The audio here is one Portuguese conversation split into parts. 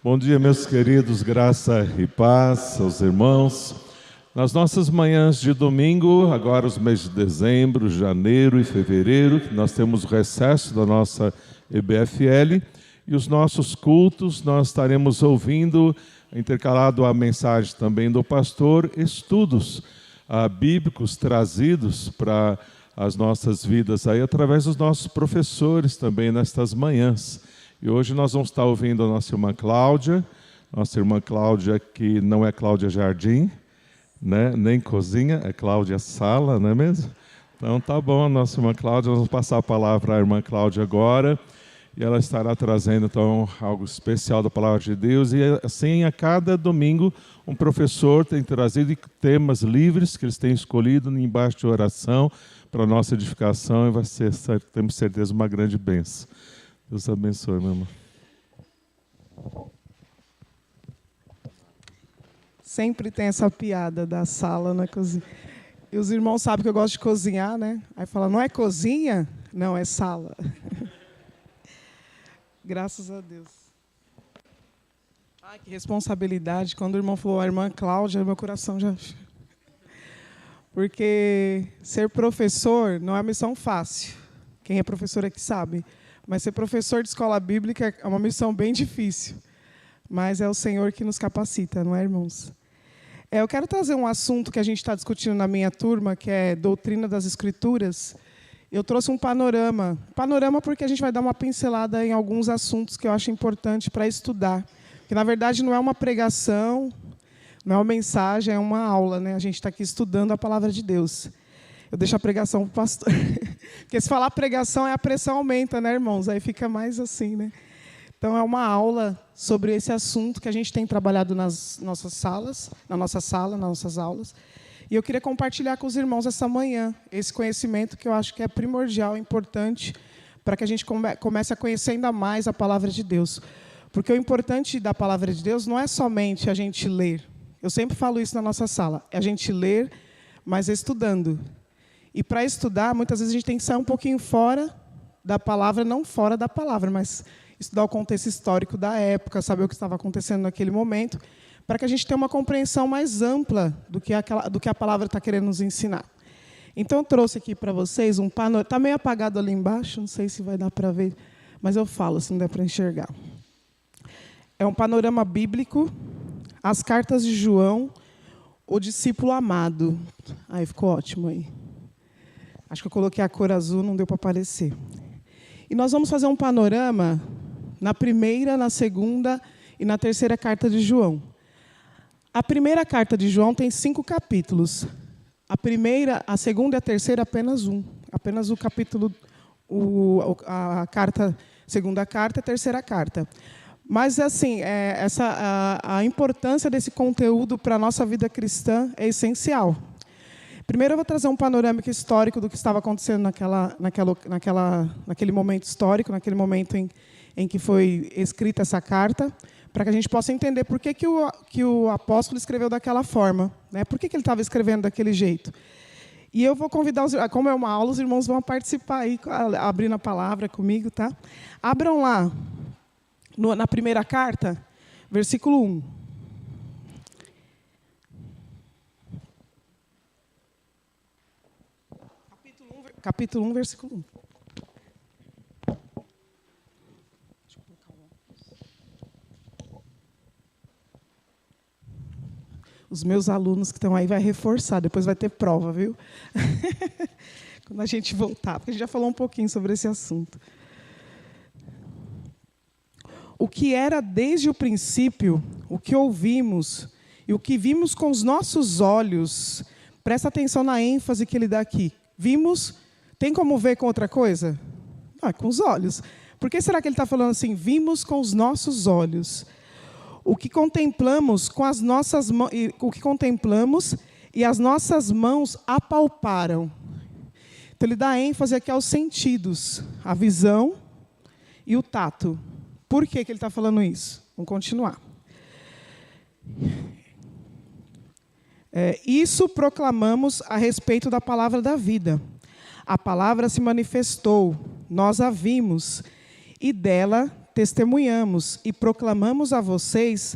Bom dia, meus queridos, graça e paz aos irmãos. Nas nossas manhãs de domingo, agora os meses de dezembro, janeiro e fevereiro, nós temos o recesso da nossa EBFL e os nossos cultos nós estaremos ouvindo, intercalado a mensagem também do pastor, estudos bíblicos trazidos para as nossas vidas aí através dos nossos professores também nestas manhãs. E hoje nós vamos estar ouvindo a nossa irmã Cláudia que não é Cláudia Jardim, né? Nem cozinha, é Cláudia Sala, não é mesmo? Então tá bom, a nossa irmã Cláudia, nós vamos passar a palavra à irmã Cláudia agora, e ela estará trazendo então algo especial da palavra de Deus, e assim a cada domingo um professor tem trazido temas livres que eles têm escolhido embaixo de oração para a nossa edificação, e vai ser, temos certeza, uma grande bênção. Deus abençoe, meu irmão. Sempre tem essa piada da sala na cozinha. E os irmãos sabem que eu gosto de cozinhar, né? Aí fala, não é cozinha? Não, é sala. Graças a Deus. Ai, que responsabilidade. Quando o irmão falou a irmã Cláudia, meu coração já... Porque ser professor não é uma missão fácil. Quem é professor é que sabe. Mas ser professor de escola bíblica é uma missão bem difícil. Mas é o Senhor que nos capacita, não é, irmãos? Eu quero trazer um assunto que a gente está discutindo na minha turma, que é doutrina das Escrituras. Eu trouxe um panorama. Panorama porque a gente vai dar uma pincelada em alguns assuntos que eu acho importante para estudar. Que, na verdade, não é uma pregação, não é uma mensagem, é uma aula, né? A gente está aqui estudando a palavra de Deus. Eu deixo a pregação para o pastor. Porque se falar pregação, a pressão aumenta, né, irmãos? Aí fica mais assim, né? Então, é uma aula sobre esse assunto que a gente tem trabalhado nas nossas salas, na nossa sala, nas nossas aulas. E eu queria compartilhar com os irmãos essa manhã esse conhecimento que eu acho que é primordial, importante, para que a gente comece a conhecer ainda mais a palavra de Deus. Porque o importante da palavra de Deus não é somente a gente ler. Eu sempre falo isso na nossa sala. É a gente ler, mas estudando. E para estudar, muitas vezes a gente tem que sair um pouquinho fora da palavra, não fora da palavra, mas estudar o contexto histórico da época, saber o que estava acontecendo naquele momento, para que a gente tenha uma compreensão mais ampla do que a palavra está querendo nos ensinar. Então, eu trouxe aqui para vocês um panorama. Está meio apagado ali embaixo, não sei se vai dar para ver, mas eu falo, se não der para enxergar. É um panorama bíblico, as cartas de João, o discípulo amado. Aí, ficou ótimo aí. Acho que eu coloquei a cor azul, não deu para aparecer. E nós vamos fazer um panorama na primeira, na segunda e na terceira carta de João. A primeira carta de João tem 5 capítulos. A primeira, a segunda e a terceira, apenas um. Apenas o capítulo, a segunda carta e a terceira carta. Mas, assim, a importância desse conteúdo para a nossa vida cristã é essencial. Primeiro eu vou trazer um panorâmico histórico do que estava acontecendo naquele momento histórico, naquele momento em que foi escrita essa carta, para que a gente possa entender por que o apóstolo escreveu daquela forma, né? Por que ele estava escrevendo daquele jeito. E eu vou convidar, como é uma aula, os irmãos vão participar aí, abrindo a palavra comigo, tá? Abram lá, na primeira carta, versículo 1. Capítulo 1, versículo 1. Os meus alunos que estão aí vai reforçar, depois vai ter prova, viu? Quando a gente voltar, porque a gente já falou um pouquinho sobre esse assunto. O que era desde o princípio, o que ouvimos e o que vimos com os nossos olhos, presta atenção na ênfase que ele dá aqui. Vimos, tem como ver com outra coisa? Não, é com os olhos. Por que será que ele está falando assim? Vimos com os nossos olhos. O que contemplamos com as nossas mãos, o que contemplamos e as nossas mãos apalparam. Então ele dá ênfase aqui aos sentidos, a visão e o tato. Por que ele está falando isso? Vamos continuar. Isso proclamamos a respeito da palavra da vida. A palavra se manifestou, nós a vimos, e dela testemunhamos e proclamamos a vocês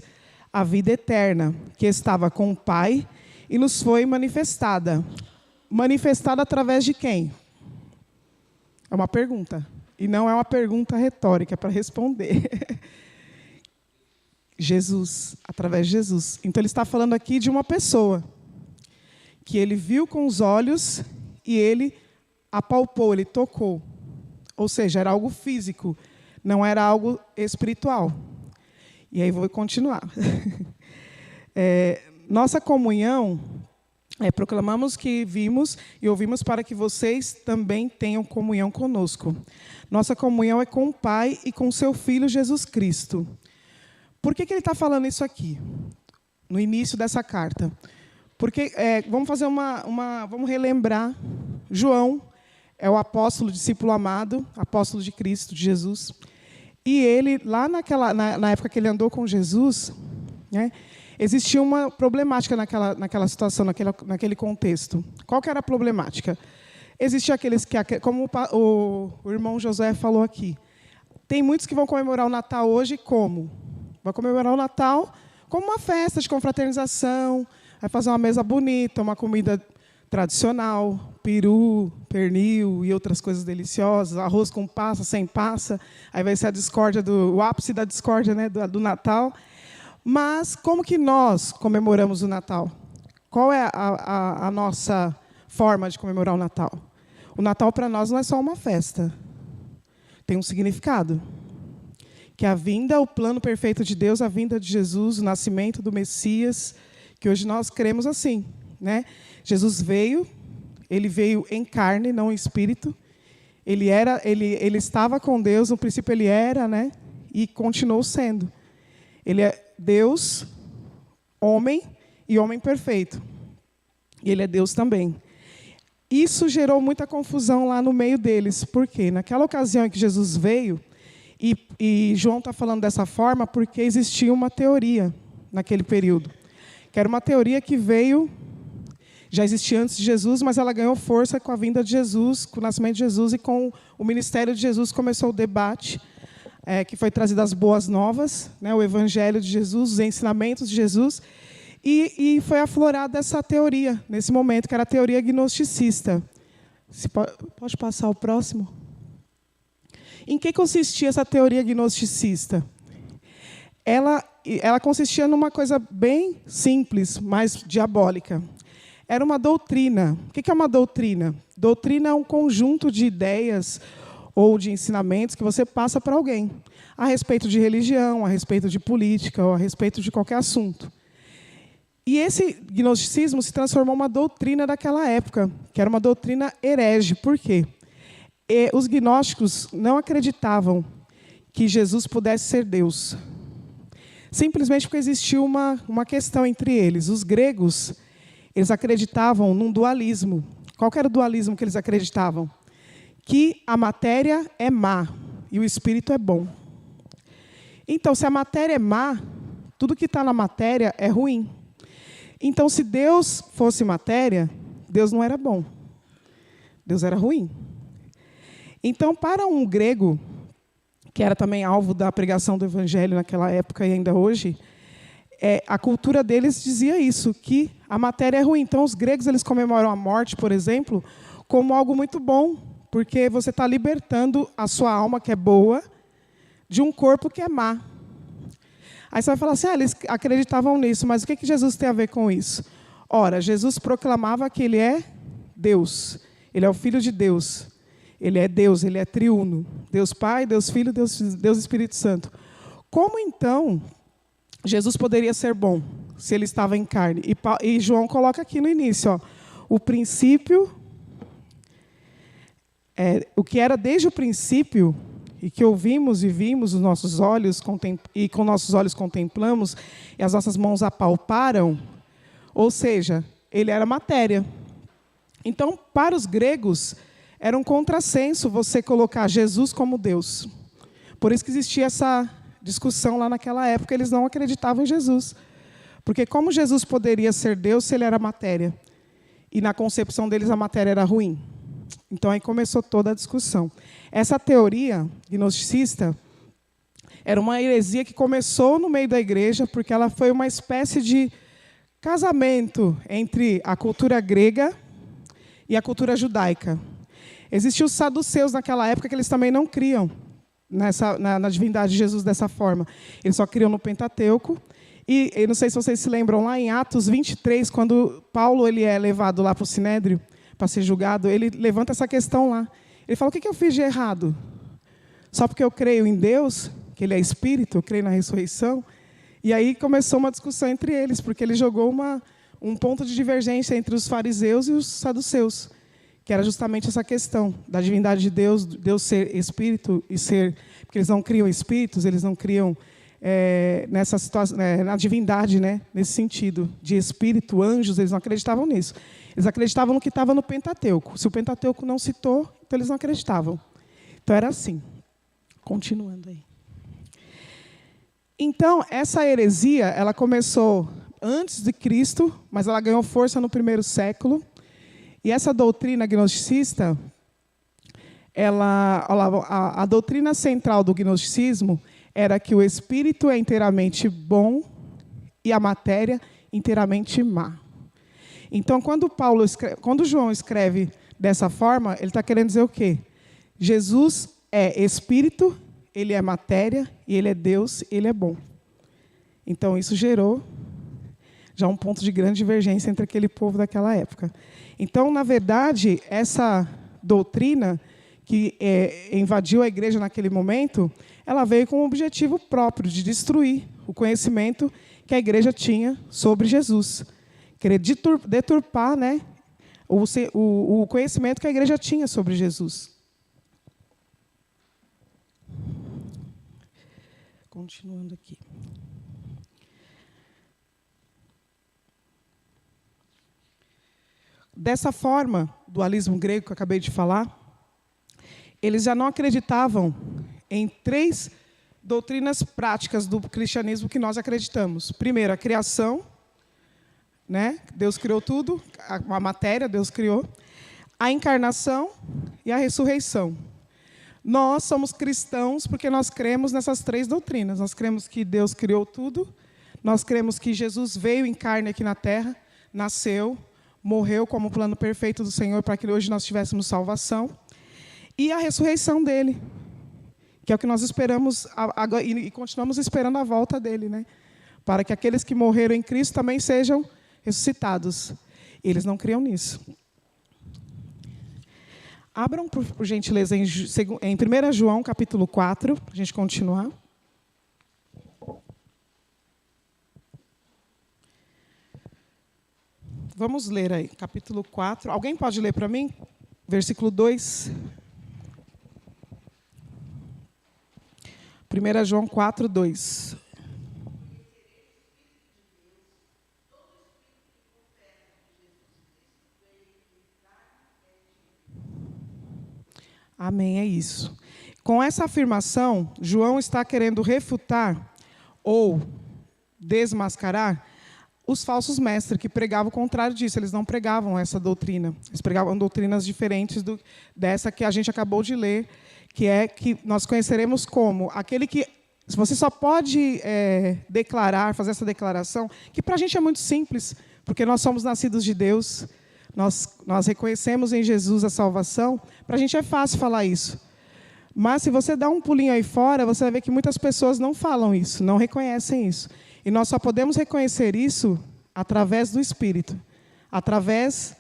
a vida eterna, que estava com o Pai e nos foi manifestada. Manifestada através de quem? É uma pergunta. E não é uma pergunta retórica para responder. Jesus, através de Jesus. Então, ele está falando aqui de uma pessoa que ele viu com os olhos e ele apalpou, ele tocou. Ou seja, era algo físico, não era algo espiritual. E aí vou continuar. Nossa comunhão, proclamamos que vimos e ouvimos para que vocês também tenham comunhão conosco. Nossa comunhão é com o Pai e com seu Filho Jesus Cristo. Por que ele está falando isso aqui, no início dessa carta? Porque vamos fazer vamos relembrar. João é o apóstolo, discípulo amado, apóstolo de Cristo, de Jesus. E ele, lá na época que ele andou com Jesus, né, existia uma problemática naquela situação, naquele contexto. Qual que era a problemática? Existia aqueles que, como o irmão José falou aqui, tem muitos que vão comemorar o Natal hoje como? Vai comemorar o Natal como uma festa de confraternização, vai fazer uma mesa bonita, uma comida tradicional, peru, pernil e outras coisas deliciosas, arroz com passa, sem passa, aí vai ser o ápice da discórdia, né, do Natal. Mas como que nós comemoramos o Natal? Qual é a nossa forma de comemorar o Natal? O Natal para nós não é só uma festa, tem um significado. Que a vinda, o plano perfeito de Deus, a vinda de Jesus, o nascimento do Messias, que hoje nós cremos assim, né? Jesus veio, ele veio em carne, não em espírito. Ele estava com Deus, no princípio ele era, né? E continuou sendo. Ele é Deus, homem e homem perfeito. E ele é Deus também. Isso gerou muita confusão lá no meio deles. Por quê? Naquela ocasião em que Jesus veio, e João está falando dessa forma porque existia uma teoria naquele período, que era uma teoria que já existia antes de Jesus, mas ela ganhou força com a vinda de Jesus, com o nascimento de Jesus e com o ministério de Jesus começou o debate, que foi trazido as boas novas, né, o evangelho de Jesus, os ensinamentos de Jesus, e foi aflorada essa teoria, nesse momento, que era a teoria gnosticista. Pode passar o próximo? Em que consistia essa teoria gnosticista? Ela consistia numa coisa bem simples, mas diabólica. Era uma doutrina. O que é uma doutrina? Doutrina é um conjunto de ideias ou de ensinamentos que você passa para alguém, a respeito de religião, a respeito de política, ou a respeito de qualquer assunto. E esse gnosticismo se transformou em uma doutrina daquela época, que era uma doutrina herege. Por quê? Os gnósticos não acreditavam que Jesus pudesse ser Deus. Simplesmente porque existia uma questão entre eles. Os gregos, eles acreditavam num dualismo. Qual que era o dualismo que eles acreditavam? Que a matéria é má e o espírito é bom. Então, se a matéria é má, tudo que está na matéria é ruim. Então, se Deus fosse matéria, Deus não era bom. Deus era ruim. Então, para um grego, que era também alvo da pregação do evangelho naquela época e ainda hoje, a cultura deles dizia isso, que a matéria é ruim. Então, os gregos eles comemoram a morte, por exemplo, como algo muito bom, porque você está libertando a sua alma, que é boa, de um corpo que é má. Aí você vai falar assim, eles acreditavam nisso, mas o que Jesus tem a ver com isso? Ora, Jesus proclamava que ele é Deus, ele é o Filho de Deus. Ele é Deus, ele é triuno. Deus Pai, Deus Filho, Deus Espírito Santo. Como então Jesus poderia ser bom se ele estava em carne? E João coloca aqui no início, o princípio, o que era desde o princípio, e que ouvimos e vimos os nossos olhos, e com nossos olhos contemplamos, e as nossas mãos apalparam, ou seja, ele era matéria. Então, para os gregos, era um contrassenso você colocar Jesus como Deus. Por isso que existia essa discussão lá naquela época, eles não acreditavam em Jesus. Porque como Jesus poderia ser Deus se ele era matéria? E na concepção deles a matéria era ruim. Então aí começou toda a discussão. Essa teoria gnosticista, Era uma heresia que começou no meio da igreja, porque ela foi uma espécie de casamento entre a cultura grega e a cultura judaica. Existiam os saduceus naquela época que eles também não criam na divindade de Jesus dessa forma. Eles só criam no Pentateuco. E eu não sei se vocês se lembram, lá em Atos 23, quando Paulo ele é levado lá para o Sinédrio para ser julgado, ele levanta essa questão lá. Ele fala, o que eu fiz de errado? Só porque eu creio em Deus, que Ele é Espírito, eu creio na ressurreição. E aí começou uma discussão entre eles, porque ele jogou um ponto de divergência entre os fariseus e os saduceus, que era justamente essa questão da divindade de Deus, Deus ser Espírito e ser... Porque eles não criam espíritos, eles não criam nessa situação, na divindade, né, nesse sentido, de espírito, anjos, eles não acreditavam nisso. Eles acreditavam no que estava no Pentateuco. Se o Pentateuco não citou, então eles não acreditavam. Então era assim. Continuando aí. Então, essa heresia, ela começou antes de Cristo, mas ela ganhou força no primeiro século. E essa doutrina gnosticista, a doutrina central do gnosticismo era que o espírito é inteiramente bom e a matéria inteiramente má. Então, quando João escreve dessa forma, ele está querendo dizer o quê? Jesus é espírito, ele é matéria, e ele é Deus, ele é bom. Então, isso gerou já um ponto de grande divergência entre aquele povo daquela época. Então, na verdade, essa doutrina que invadiu a igreja naquele momento, ela veio com o objetivo próprio de destruir o conhecimento que a igreja tinha sobre Jesus. Querer deturpar, né, o conhecimento que a igreja tinha sobre Jesus. Continuando aqui. Dessa forma, dualismo grego que eu acabei de falar, eles já não acreditavam em 3 doutrinas práticas do cristianismo que nós acreditamos. Primeiro, a criação, né? Deus criou tudo, a matéria Deus criou. A encarnação e a ressurreição. Nós somos cristãos porque nós cremos nessas 3 doutrinas. Nós cremos que Deus criou tudo, nós cremos que Jesus veio em carne aqui na Terra, nasceu, morreu como plano perfeito do Senhor para que hoje nós tivéssemos salvação. E a ressurreição dele, que é o que nós esperamos e continuamos esperando a volta dele, né? Para que aqueles que morreram em Cristo também sejam ressuscitados. Eles não criam nisso. Abram, por gentileza, em 1 João, capítulo 4, para a gente continuar. Vamos ler aí, capítulo 4. Alguém pode ler para mim? Versículo 2. 1 João 4, 2. Amém, é isso. Com essa afirmação, João está querendo refutar ou desmascarar os falsos mestres que pregavam o contrário disso. Eles não pregavam essa doutrina. Eles pregavam doutrinas diferentes dessa que a gente acabou de ler, que é que nós conheceremos como aquele que... Você só pode fazer essa declaração, que para a gente é muito simples, porque nós somos nascidos de Deus, nós reconhecemos em Jesus a salvação, para a gente é fácil falar isso. Mas se você dá um pulinho aí fora, você vai ver que muitas pessoas não falam isso, não reconhecem isso. E nós só podemos reconhecer isso através do Espírito, através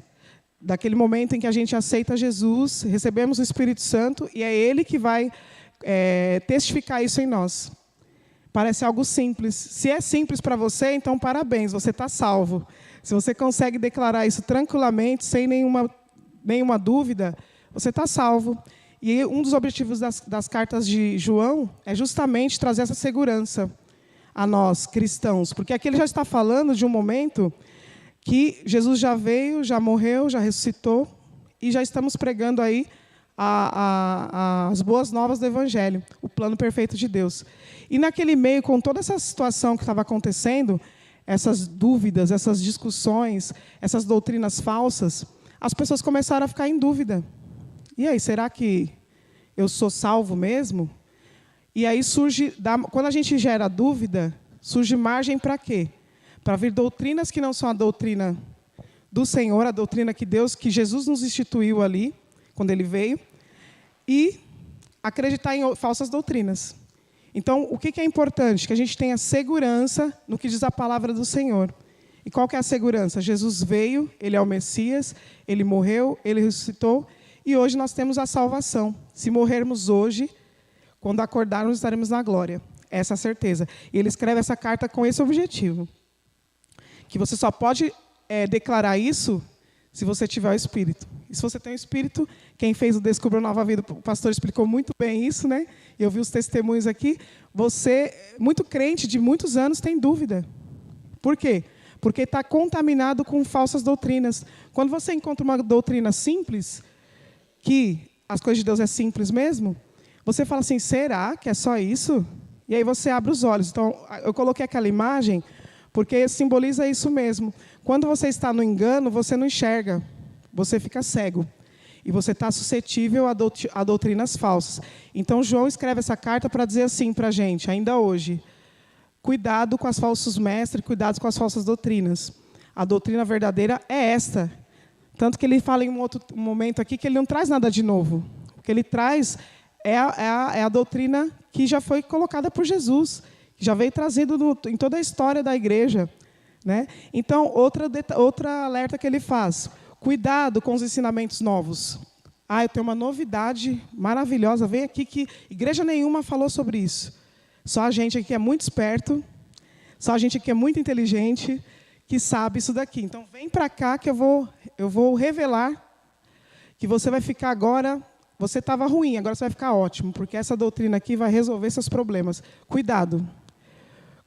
daquele momento em que a gente aceita Jesus, recebemos o Espírito Santo, e é Ele que vai testificar isso em nós. Parece algo simples. Se é simples para você, então parabéns, você está salvo. Se você consegue declarar isso tranquilamente, sem nenhuma dúvida, você está salvo. E um dos objetivos das cartas de João é justamente trazer essa segurança a nós, cristãos. Porque aqui ele já está falando de um momento que Jesus já veio, já morreu, já ressuscitou, e já estamos pregando aí as boas novas do Evangelho, o plano perfeito de Deus. E naquele meio, com toda essa situação que estava acontecendo, essas dúvidas, essas discussões, essas doutrinas falsas, as pessoas começaram a ficar em dúvida. E aí, será que eu sou salvo mesmo? E aí quando a gente gera dúvida, surge margem para quê? Para vir doutrinas que não são a doutrina do Senhor, a doutrina que Jesus nos instituiu ali, quando Ele veio, e acreditar em falsas doutrinas. Então, o que é importante? Que a gente tenha segurança no que diz a palavra do Senhor. E qual que é a segurança? Jesus veio, Ele é o Messias, Ele morreu, Ele ressuscitou, e hoje nós temos a salvação. Se morrermos hoje, quando acordarmos, estaremos na glória. Essa é a certeza. E ele escreve essa carta com esse objetivo. Que você só pode declarar isso se você tiver o Espírito. E se você tem o Espírito, quem fez o Descubra Nova Vida, o pastor explicou muito bem isso, né? Eu vi os testemunhos aqui. Você, muito crente de muitos anos, tem dúvida. Por quê? Porque está contaminado com falsas doutrinas. Quando você encontra uma doutrina simples, que as coisas de Deus é simples mesmo, você fala assim, será que é só isso? E aí você abre os olhos. Então, eu coloquei aquela imagem porque simboliza isso mesmo. Quando você está no engano, você não enxerga, você fica cego. E você está suscetível a doutrinas falsas. Então, João escreve essa carta para dizer assim para a gente, ainda hoje, cuidado com os falsos mestres, cuidado com as falsas doutrinas. A doutrina verdadeira é esta. Tanto que ele fala em um outro momento aqui que ele não traz nada de novo. O que ele traz é a doutrina que já foi colocada por Jesus, que já veio trazido em toda a história da igreja, né? Então, outra alerta que ele faz, cuidado com os ensinamentos novos. Eu tenho uma novidade maravilhosa, vem aqui que igreja nenhuma falou sobre isso. Só a gente aqui é muito esperto, só a gente aqui é muito inteligente, que sabe isso daqui. Então, vem para cá que eu vou revelar que você vai ficar agora... Você estava ruim, agora você vai ficar ótimo, porque essa doutrina aqui vai resolver seus problemas. Cuidado.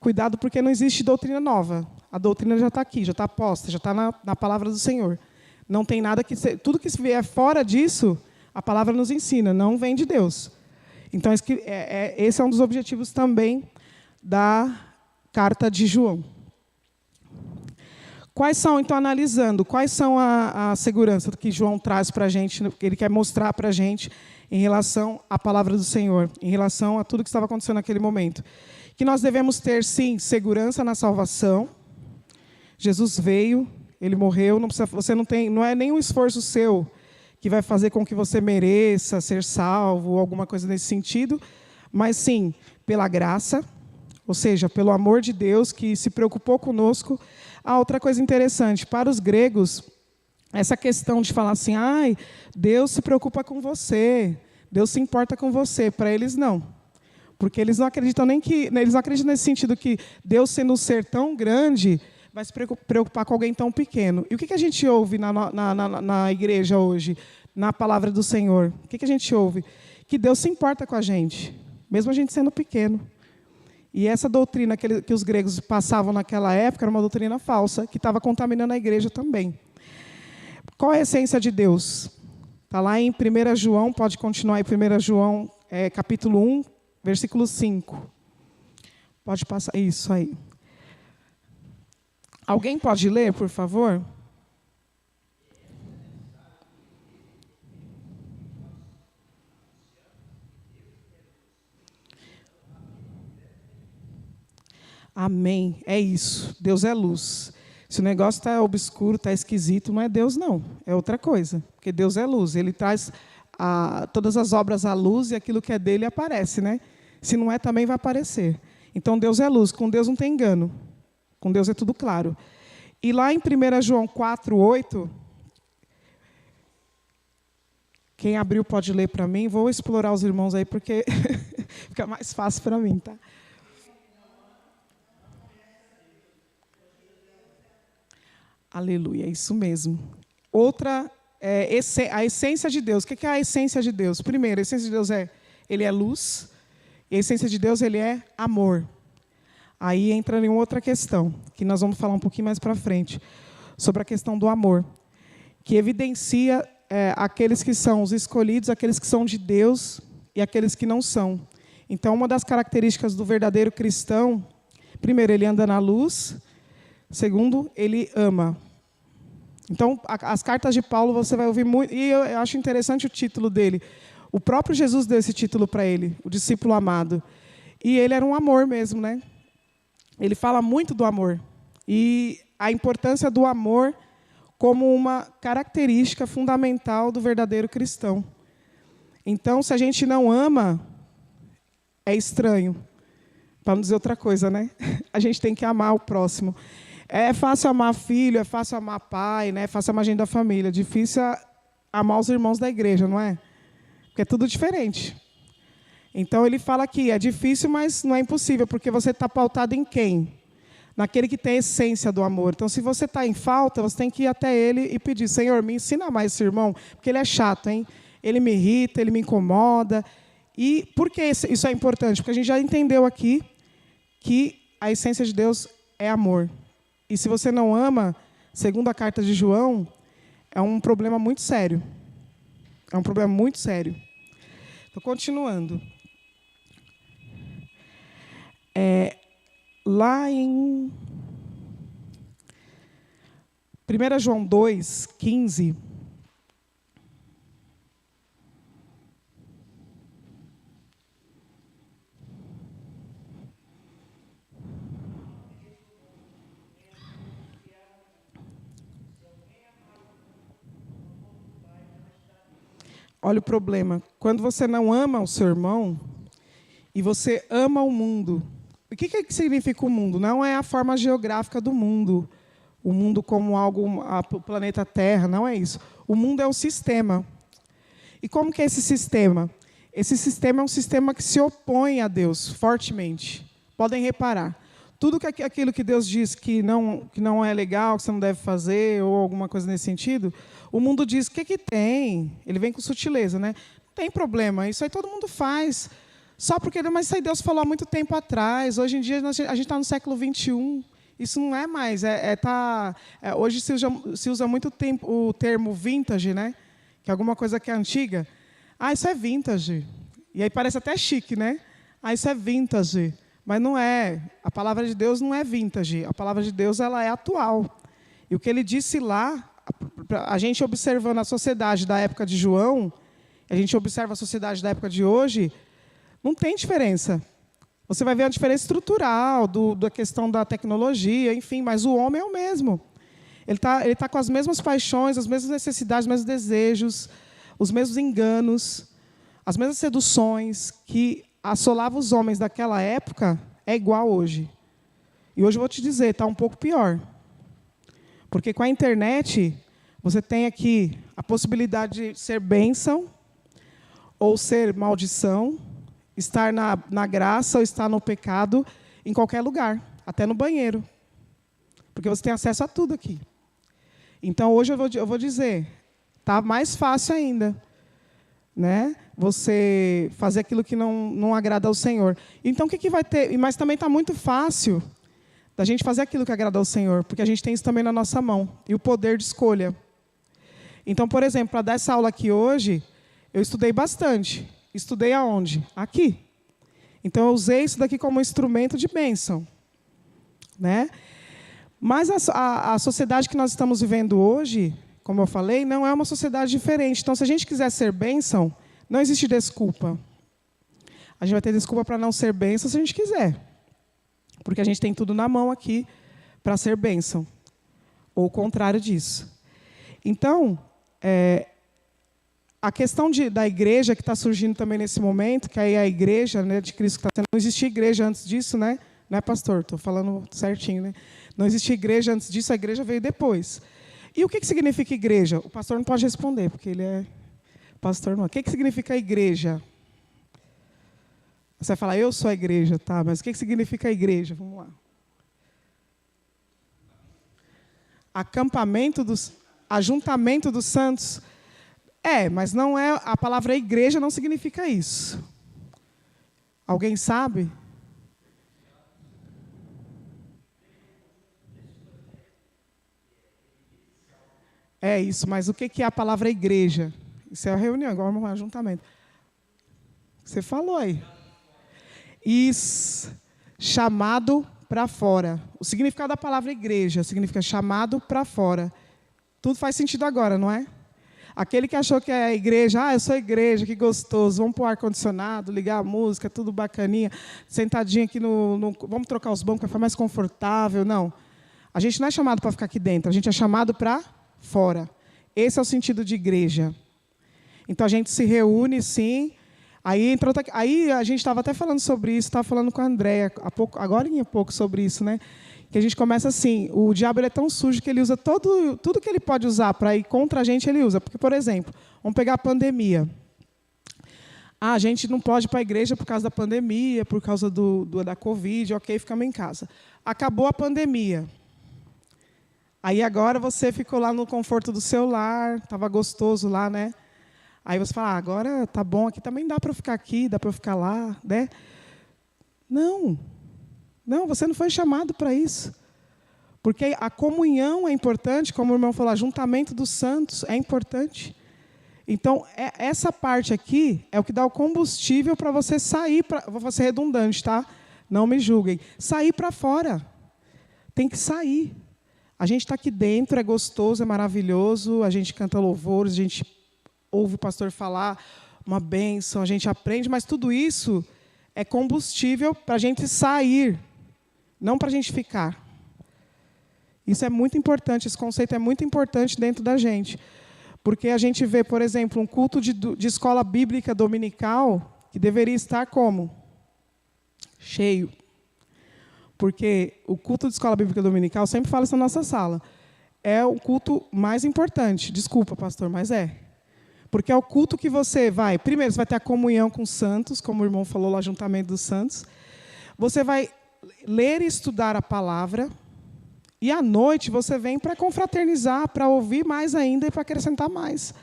Cuidado, porque não existe doutrina nova. A doutrina já está aqui, já está posta, já está na palavra do Senhor. Não tem nada que... Tudo que vier fora disso, a palavra nos ensina, não vem de Deus. Então, esse é um dos objetivos também da carta de João. Quais são, então, analisando, quais são a segurança que João traz para a gente, que ele quer mostrar para a gente em relação à palavra do Senhor, em relação a tudo que estava acontecendo naquele momento? Que nós devemos ter, sim, segurança na salvação. Jesus veio, Ele morreu, não é nenhum esforço seu que vai fazer com que você mereça ser salvo, ou alguma coisa nesse sentido, mas, sim, pela graça, ou seja, pelo amor de Deus, que se preocupou conosco. Outra coisa interessante, para os gregos, essa questão de falar assim, Deus se preocupa com você, Deus se importa com você, para eles não. Porque eles não acreditam eles não acreditam nesse sentido que Deus, sendo um ser tão grande, vai se preocupar com alguém tão pequeno. E o que a gente ouve na igreja hoje, na palavra do Senhor? O que a gente ouve? Que Deus se importa com a gente, mesmo a gente sendo pequeno. E essa doutrina que os gregos passavam naquela época era uma doutrina falsa, que estava contaminando a igreja também. Qual é a essência de Deus? Está lá em 1 João, pode continuar em 1 João, capítulo 1, versículo 5. Pode passar, isso aí. Alguém pode ler, por favor? Amém. É isso. Deus é luz. Se o negócio está obscuro, está esquisito, não é Deus, não. É outra coisa. Porque Deus é luz. Ele traz todas as obras à luz e aquilo que é dele aparece, né? Se não é, também vai aparecer. Então, Deus é luz. Com Deus não tem engano. Com Deus é tudo claro. E lá em 1 João 4:8, quem abriu pode ler para mim. Vou explorar os irmãos aí, porque fica mais fácil para mim, tá? Aleluia, é isso mesmo. Outra, a essência de Deus. O que é a essência de Deus? Primeiro, a essência de Deus Ele é luz. E a essência de Deus, Ele é amor. Aí entra em outra questão, que nós vamos falar um pouquinho mais para frente, sobre a questão do amor, que evidencia aqueles que são os escolhidos, aqueles que são de Deus e aqueles que não são. Então, uma das características do verdadeiro cristão, primeiro, ele anda na luz. Segundo, ele ama. Então, as cartas de Paulo você vai ouvir muito, e eu acho interessante o título dele, O próprio Jesus deu esse título para ele, o discípulo amado. E ele era um amor mesmo, né? Ele fala muito do amor. E a importância do amor como uma característica fundamental do verdadeiro cristão. Então, se a gente não ama, é estranho. Para não dizer outra coisa, né? A gente tem que amar o próximo. É fácil amar filho, é fácil amar pai, né? É fácil amar gente da família. Difícil é amar os irmãos da igreja, não é? Porque é tudo diferente. Então, ele fala que é difícil, mas não é impossível, porque você está pautado em quem? Naquele que tem a essência do amor. Então, se você está em falta, você tem que ir até ele e pedir, Senhor, me ensina mais esse irmão, porque ele é chato, hein? Ele me irrita, ele me incomoda. E por que isso é importante? Porque a gente já entendeu aqui que a essência de Deus é amor. E se você não ama, segundo a carta de João, é um problema muito sério. É um problema muito sério. Estou continuando. Lá em 1 João 2, 15... Olha o problema. Quando você não ama o seu irmão e você ama o mundo. O que significa o mundo? Não é a forma geográfica do mundo. O mundo como algo, o planeta Terra, não é isso. O mundo é um sistema. E como que é esse sistema? Esse sistema é um sistema que se opõe a Deus fortemente. Podem reparar. Tudo aquilo que Deus diz que não é legal, que você não deve fazer, ou alguma coisa nesse sentido, o mundo diz, o que tem? Ele vem com sutileza, né? Não tem problema, isso aí todo mundo faz. Só porque, mas isso aí Deus falou há muito tempo atrás. Hoje em dia, a gente está no século XXI. Isso não é mais. Hoje se usa muito o termo vintage, né? Que é alguma coisa que é antiga. Ah, isso é vintage. E aí parece até chique, né? Ah, isso é vintage. Mas não é. A palavra de Deus não é vintage. A palavra de Deus ela é atual. E o que ele disse lá, a gente observando a sociedade da época de João, a gente observa a sociedade da época de hoje, não tem diferença. Você vai ver a diferença estrutural, da questão da tecnologia, enfim, mas o homem é o mesmo. Ele tá com as mesmas paixões, as mesmas necessidades, os mesmos desejos, os mesmos enganos, as mesmas seduções que assolavam os homens daquela época, é igual hoje. E hoje eu vou te dizer, está um pouco pior. Porque com a internet, você tem aqui a possibilidade de ser bênção ou ser maldição, estar na graça ou estar no pecado em qualquer lugar, até no banheiro. Porque você tem acesso a tudo aqui. Então, hoje eu vou dizer, está mais fácil ainda, né? Você fazer aquilo que não agrada ao Senhor. Então, o que vai ter? Mas também está muito fácil da gente fazer aquilo que agrada ao Senhor, porque a gente tem isso também na nossa mão, e o poder de escolha. Então, por exemplo, para dar essa aula aqui hoje, eu estudei bastante. Estudei aonde? Aqui. Então, eu usei isso daqui como instrumento de bênção, né? Mas a sociedade que nós estamos vivendo hoje, como eu falei, não é uma sociedade diferente. Então, se a gente quiser ser bênção, não existe desculpa. A gente vai ter desculpa para não ser bênção se a gente quiser. Porque a gente tem tudo na mão aqui para ser bênção. Ou o contrário disso. Então, a questão da igreja que está surgindo também nesse momento, que aí é a igreja, né, de Cristo que está tendo. Não existia igreja antes disso, né? Não é, pastor? Estou falando certinho, né? Não existia igreja antes disso, a igreja veio depois. E o que significa igreja? O pastor não pode responder, porque ele é pastor. Não. O que significa igreja? Você vai falar, eu sou a igreja, tá? Mas o que significa a igreja? Vamos lá. Ajuntamento dos santos. Mas não é. A palavra igreja não significa isso. Alguém sabe? É isso, mas o que é a palavra igreja? Isso é a reunião, agora um ajuntamento. Você falou aí. Isso. Chamado para fora. O significado da palavra igreja significa chamado para fora. Tudo faz sentido agora, não é? Aquele que achou que é a igreja, eu sou igreja, que gostoso, vamos pôr ar-condicionado, ligar a música, tudo bacaninha, sentadinho aqui vamos trocar os bancos para ficar mais confortável. Não. A gente não é chamado para ficar aqui dentro, a gente é chamado para fora. Esse é o sentido de igreja. Então, a gente se reúne, sim. Aí a gente estava até falando sobre isso, estava falando com a Andréia, agora em pouco sobre isso, né? Que a gente começa assim, o diabo ele é tão sujo que ele usa tudo que ele pode usar para ir contra a gente, ele usa. Porque, por exemplo, vamos pegar a pandemia. A gente não pode ir para a igreja por causa da pandemia, por causa da Covid, ok, ficamos em casa. Acabou a pandemia. Aí agora você ficou lá no conforto do seu lar, estava gostoso lá, né? Aí você fala, agora tá bom, aqui também dá para eu ficar aqui, dá para eu ficar lá, né? Não, você não foi chamado para isso. Porque a comunhão é importante, como o irmão falou, ajuntamento dos santos é importante. Então, essa parte aqui é o que dá o combustível para você sair, vou ser redundante, tá? Não me julguem. Sair para fora. Tem que sair. A gente está aqui dentro, é gostoso, é maravilhoso, a gente canta louvores, a gente ouve o pastor falar, uma bênção, a gente aprende, mas tudo isso é combustível para a gente sair, não para a gente ficar. Isso é muito importante, esse conceito é muito importante dentro da gente. Porque a gente vê, por exemplo, um culto de escola bíblica dominical que deveria estar como? Cheio. Porque o culto de escola bíblica dominical, sempre fala isso na nossa sala, é o culto mais importante. Desculpa, pastor, mas é. Porque é o culto que você vai... Primeiro, você vai ter a comunhão com os santos, como o irmão falou, o ajuntamento dos santos. Você vai ler e estudar a palavra. E à noite você vem para confraternizar, para ouvir mais ainda e para acrescentar mais.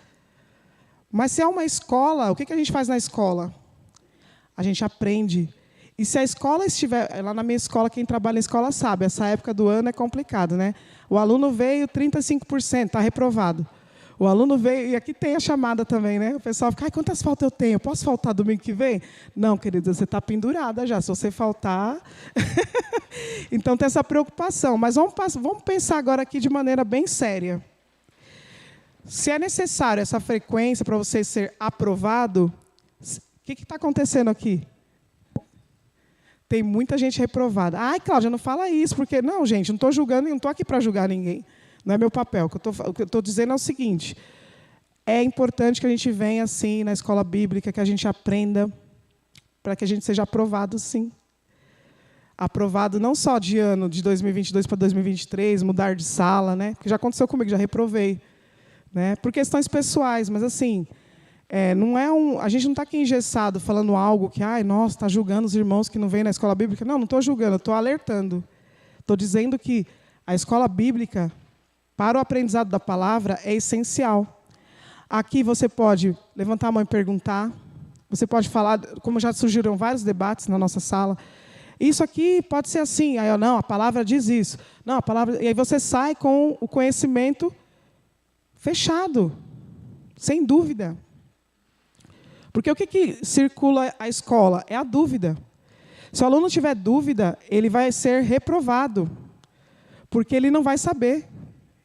Mas se é uma escola, o que a gente faz na escola? A gente aprende. E se a escola estiver... Lá na minha escola, quem trabalha na escola sabe, essa época do ano é complicado, né? O aluno veio 35%, está reprovado. O aluno veio, e aqui tem a chamada também, né? O pessoal fica, quantas faltas eu tenho? Posso faltar domingo que vem? Não, querida, você está pendurada já. Se você faltar... Então, tem essa preocupação. Mas vamos pensar agora aqui de maneira bem séria. Se é necessário essa frequência para você ser aprovado, o que está acontecendo aqui? Tem muita gente reprovada. Ai, Cláudia, não fala isso, porque... Não, gente, não estou julgando, não estou aqui para julgar ninguém. Não é meu papel. O que eu estou dizendo é o seguinte, é importante que a gente venha, assim, na escola bíblica, que a gente aprenda, para que a gente seja aprovado, sim. Aprovado não só de ano, de 2022 para 2023, mudar de sala, né? Porque já aconteceu comigo, já reprovei. Né? Por questões pessoais, mas, assim, não é a gente não está aqui engessado, falando algo que, nossa, está julgando os irmãos que não vêm na escola bíblica. Não estou julgando, estou alertando. Estou dizendo que a escola bíblica, para o aprendizado da palavra, é essencial. Aqui você pode levantar a mão e perguntar. Você pode falar, como já surgiram vários debates na nossa sala. Isso aqui pode ser assim. Aí, não, a palavra diz isso. Não, a palavra... E aí você sai com o conhecimento fechado, sem dúvida. Porque o que circula a escola? É a dúvida. Se o aluno tiver dúvida, ele vai ser reprovado, porque ele não vai saber.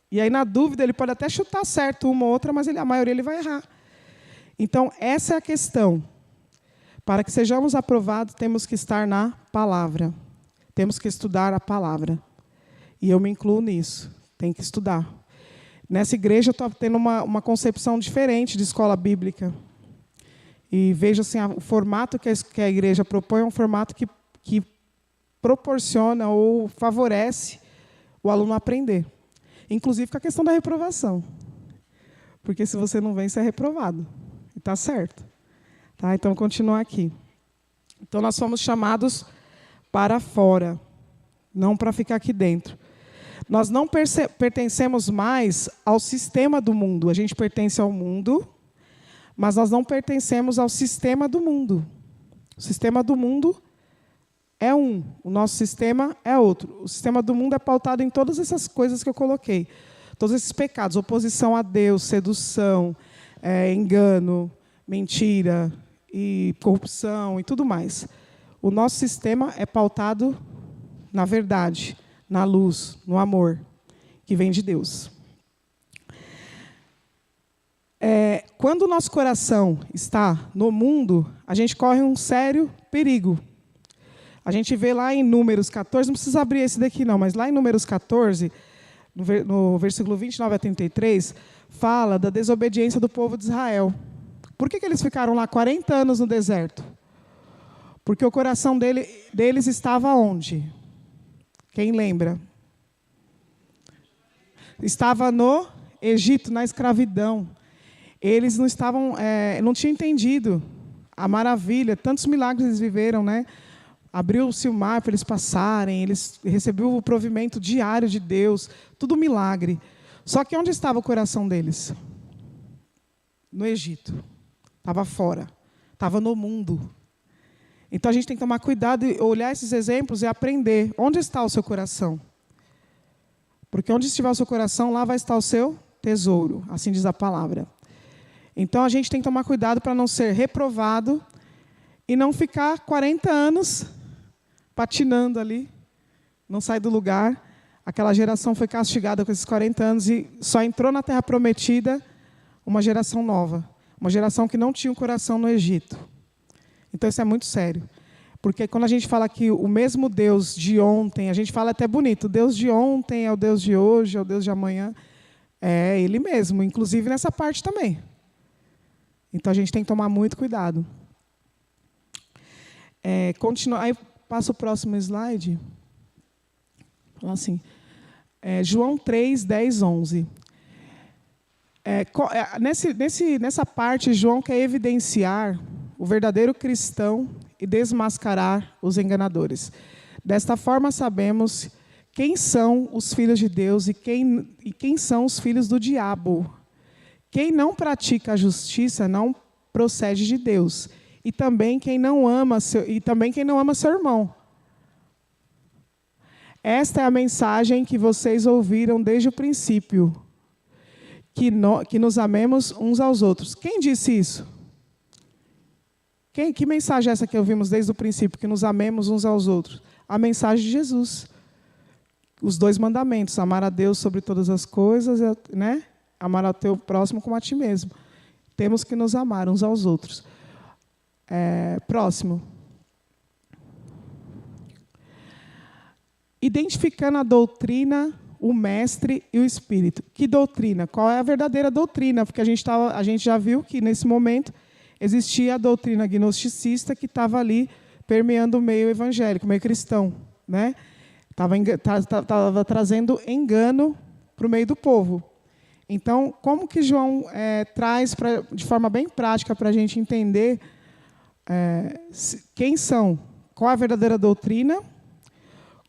E aí, na dúvida, ele pode até chutar certo uma ou outra, mas a maioria ele vai errar. Então, essa é a questão. Para que sejamos aprovados, temos que estar na palavra. Temos que estudar a palavra. E eu me incluo nisso. Tem que estudar. Nessa igreja, eu estou tendo uma concepção diferente de escola bíblica. E vejo assim, o formato que a igreja propõe é um formato que proporciona ou favorece o aluno aprender. Inclusive com a questão da reprovação. Porque se você não vem, você é reprovado. E está certo. Tá? Então, continuar aqui. Então, nós fomos chamados para fora, não para ficar aqui dentro. Nós não pertencemos mais ao sistema do mundo. A gente pertence ao mundo, mas nós não pertencemos ao sistema do mundo. O sistema do mundo é um, o nosso sistema é outro. O sistema do mundo é pautado em todas essas coisas que eu coloquei. Todos esses pecados, oposição a Deus, sedução, engano, mentira, e corrupção e tudo mais. O nosso sistema é pautado na verdade, na luz, no amor, que vem de Deus. Quando o nosso coração está no mundo, a gente corre um sério perigo. A gente vê lá em Números 14, não precisa abrir esse daqui não, mas lá em Números 14, no versículo 29 a 33, fala da desobediência do povo de Israel. Por que eles ficaram lá 40 anos no deserto? Porque o coração deles estava onde? Quem lembra? Estava no Egito, na escravidão. Eles não estavam, não tinham entendido a maravilha, tantos milagres eles viveram, né? Abriu-se o mar para eles passarem, eles receberam o provimento diário de Deus, tudo milagre. Só que onde estava o coração deles? No Egito. Estava fora. Estava no mundo. Então a gente tem que tomar cuidado e olhar esses exemplos e aprender. Onde está o seu coração? Porque onde estiver o seu coração, lá vai estar o seu tesouro. Assim diz a palavra. Então a gente tem que tomar cuidado para não ser reprovado e não ficar 40 anos patinando ali, não sai do lugar. Aquela geração foi castigada com esses 40 anos e só entrou na Terra Prometida uma geração nova. Uma geração que não tinha um coração no Egito. Então isso é muito sério. Porque quando a gente fala que o mesmo Deus de ontem, a gente fala até bonito, o Deus de ontem é o Deus de hoje, é o Deus de amanhã. É Ele mesmo, inclusive nessa parte também. Então a gente tem que tomar muito cuidado. Aí passa o próximo slide. Fala assim. João 3, 10, 11. Nessa parte, João quer evidenciar o verdadeiro cristão e desmascarar os enganadores. Desta forma, sabemos quem são os filhos de Deus e quem são os filhos do diabo. Quem não pratica a justiça não procede de Deus. E também quem não ama seu irmão. Esta é a mensagem que vocês ouviram desde o princípio, que nos amemos uns aos outros. Quem disse isso? Que mensagem é essa que ouvimos desde o princípio, que nos amemos uns aos outros? A mensagem de Jesus. Os 2 mandamentos, amar a Deus sobre todas as coisas, né? Amar ao teu próximo como a ti mesmo. Temos que nos amar uns aos outros. Próximo. Identificando a doutrina, o mestre e o espírito. Que doutrina? Qual é a verdadeira doutrina? Porque a gente já viu que, nesse momento, existia a doutrina gnosticista que estava ali permeando o meio evangélico, o meio cristão. Né? Estava trazendo engano para o meio do povo. Então, como que João traz de forma bem prática para a gente entender quem são, qual é a verdadeira doutrina,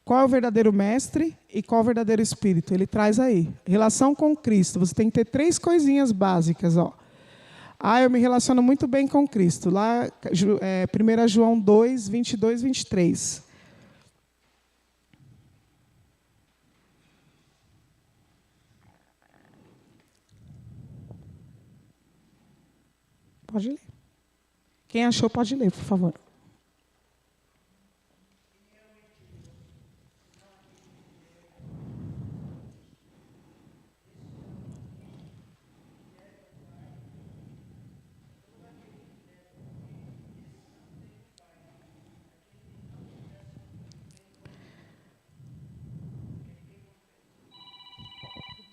qual é o verdadeiro mestre e qual é o verdadeiro espírito? Ele traz aí. Relação com Cristo. Você tem que ter 3 coisinhas básicas. Eu me relaciono muito bem com Cristo. Lá, 1 João 2, 22, 23. Pode ler. Quem achou, pode ler, por favor.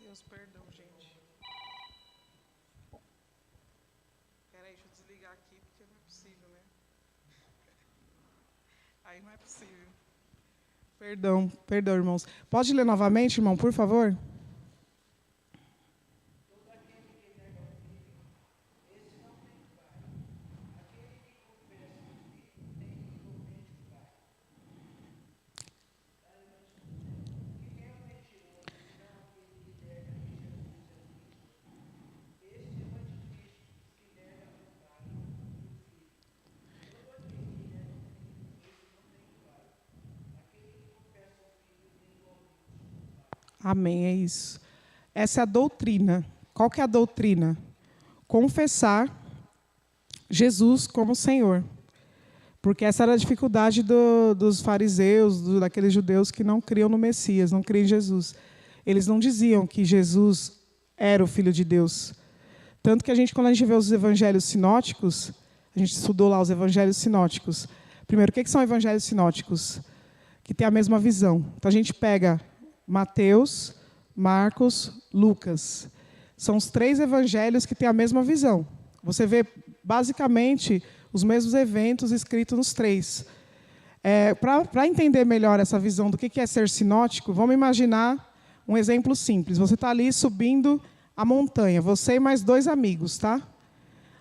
Deus, perdão, gente. Peraí, deixa eu desligar aqui, porque não é possível, né? Aí não é possível. Perdão, irmãos. Pode ler novamente, irmão, por favor? Amém, é isso. Essa é a doutrina. Qual que é a doutrina? Confessar Jesus como Senhor. Porque essa era a dificuldade dos fariseus, daqueles judeus que não criam no Messias, não criam em Jesus. Eles não diziam que Jesus era o Filho de Deus. Tanto que quando a gente vê os evangelhos sinóticos, a gente estudou lá os evangelhos sinóticos. Primeiro, o que são evangelhos sinóticos? Que tem a mesma visão. Então, a gente pega Mateus, Marcos, Lucas. São os 3 evangelhos que têm a mesma visão. Você vê, basicamente, os mesmos eventos escritos nos 3. Para entender melhor essa visão do que é ser sinótico, vamos imaginar um exemplo simples. Você está ali subindo a montanha, você e mais 2 amigos, tá?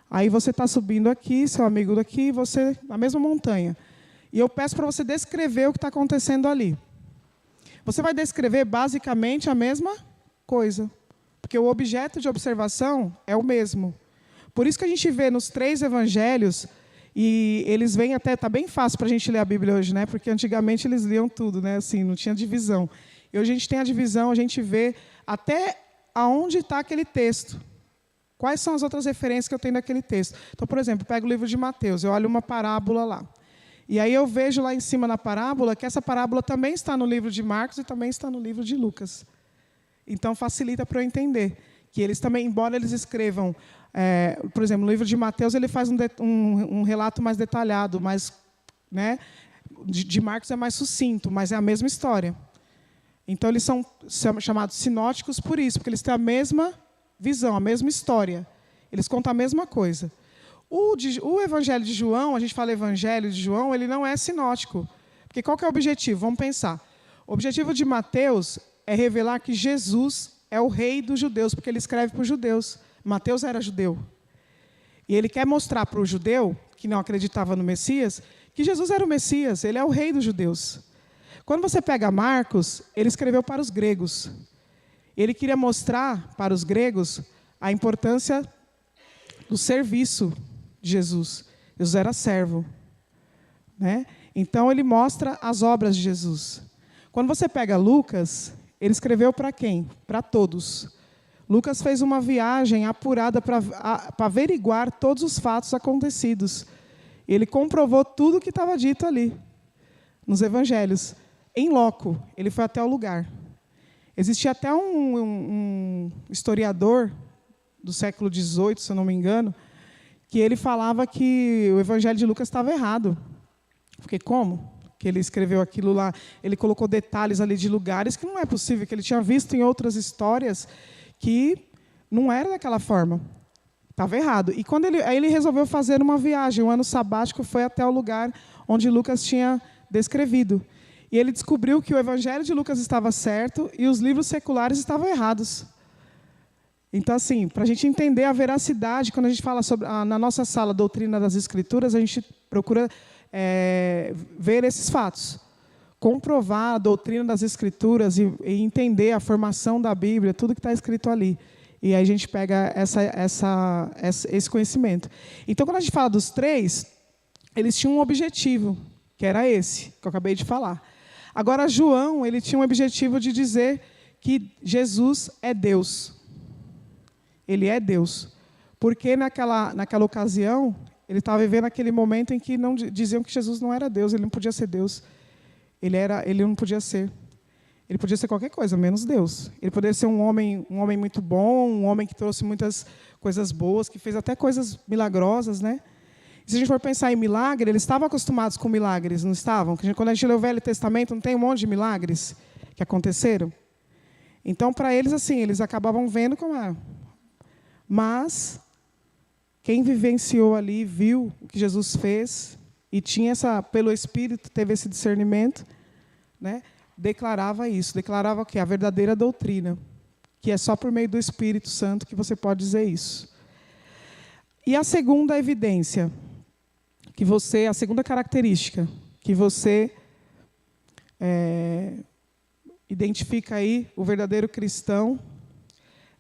Aí você está subindo aqui, seu amigo daqui, você na mesma montanha. E eu peço para você descrever o que está acontecendo ali. Você vai descrever basicamente a mesma coisa, porque o objeto de observação é o mesmo. Por isso que a gente vê nos 3 evangelhos, e eles vêm até, está bem fácil para a gente ler a Bíblia hoje, né? Porque antigamente eles liam tudo, né? Assim, não tinha divisão. E hoje a gente tem a divisão, a gente vê até aonde está aquele texto. Quais são as outras referências que eu tenho naquele texto? Então, por exemplo, eu pego o livro de Mateus, eu olho uma parábola lá. E aí eu vejo lá em cima na parábola que essa parábola também está no livro de Marcos e também está no livro de Lucas. Então, facilita para eu entender que eles também, embora eles escrevam, por exemplo, no livro de Mateus, ele faz um relato mais detalhado, mais, né, de Marcos é mais sucinto, mas é a mesma história. Então, eles são chamados sinóticos por isso, porque eles têm a mesma visão, a mesma história. Eles contam a mesma coisa. O Evangelho de João, a gente fala Evangelho de João, ele não é sinótico. Porque qual que é o objetivo? Vamos pensar. O objetivo de Mateus é revelar que Jesus é o rei dos judeus, porque ele escreve para os judeus. Mateus era judeu. E ele quer mostrar para o judeu, que não acreditava no Messias, que Jesus era o Messias, ele é o rei dos judeus. Quando você pega Marcos, ele escreveu para os gregos. Ele queria mostrar para os gregos a importância do serviço de Jesus. Jesus era servo, né? Então, ele mostra as obras de Jesus. Quando você pega Lucas, ele escreveu para quem? Para todos. Lucas fez uma viagem apurada para averiguar todos os fatos acontecidos. Ele comprovou tudo o que estava dito ali, nos evangelhos. Em loco, ele foi até o lugar. Existia até um historiador do século XVIII, se eu não me engano, que ele falava que o evangelho de Lucas estava errado. Porque como? Que ele escreveu aquilo lá, ele colocou detalhes ali de lugares que não é possível, que ele tinha visto em outras histórias que não era daquela forma. Estava errado. E aí ele resolveu fazer uma viagem, um ano sabático, foi até o lugar onde Lucas tinha descrevido. E ele descobriu que o evangelho de Lucas estava certo e os livros seculares estavam errados. Então, assim, para a gente entender a veracidade, quando a gente fala sobre, na nossa sala, doutrina das Escrituras, a gente procura ver esses fatos. Comprovar a doutrina das Escrituras e entender a formação da Bíblia, tudo que está escrito ali. E aí a gente pega esse conhecimento. Então, quando a gente fala dos 3, eles tinham um objetivo, que era esse, que eu acabei de falar. Agora, João, ele tinha um objetivo de dizer que Jesus é Deus. Ele é Deus. Porque naquela ocasião, ele estava vivendo aquele momento em que não diziam que Jesus não era Deus, ele não podia ser Deus. Ele não podia ser. Ele podia ser qualquer coisa, menos Deus. Ele poderia ser um homem muito bom, um homem que trouxe muitas coisas boas, que fez até coisas milagrosas, né? E se a gente for pensar em milagre, eles estavam acostumados com milagres, não estavam? Quando a gente lê o Velho Testamento, não tem um monte de milagres que aconteceram? Então, para eles, assim, eles acabavam vendo como é. Mas quem vivenciou ali, viu o que Jesus fez e tinha pelo Espírito, teve esse discernimento, né? Declarava isso, declarava o quê? A verdadeira doutrina, que é só por meio do Espírito Santo que você pode dizer isso. E a segunda evidência, a segunda característica que você identifica aí o verdadeiro cristão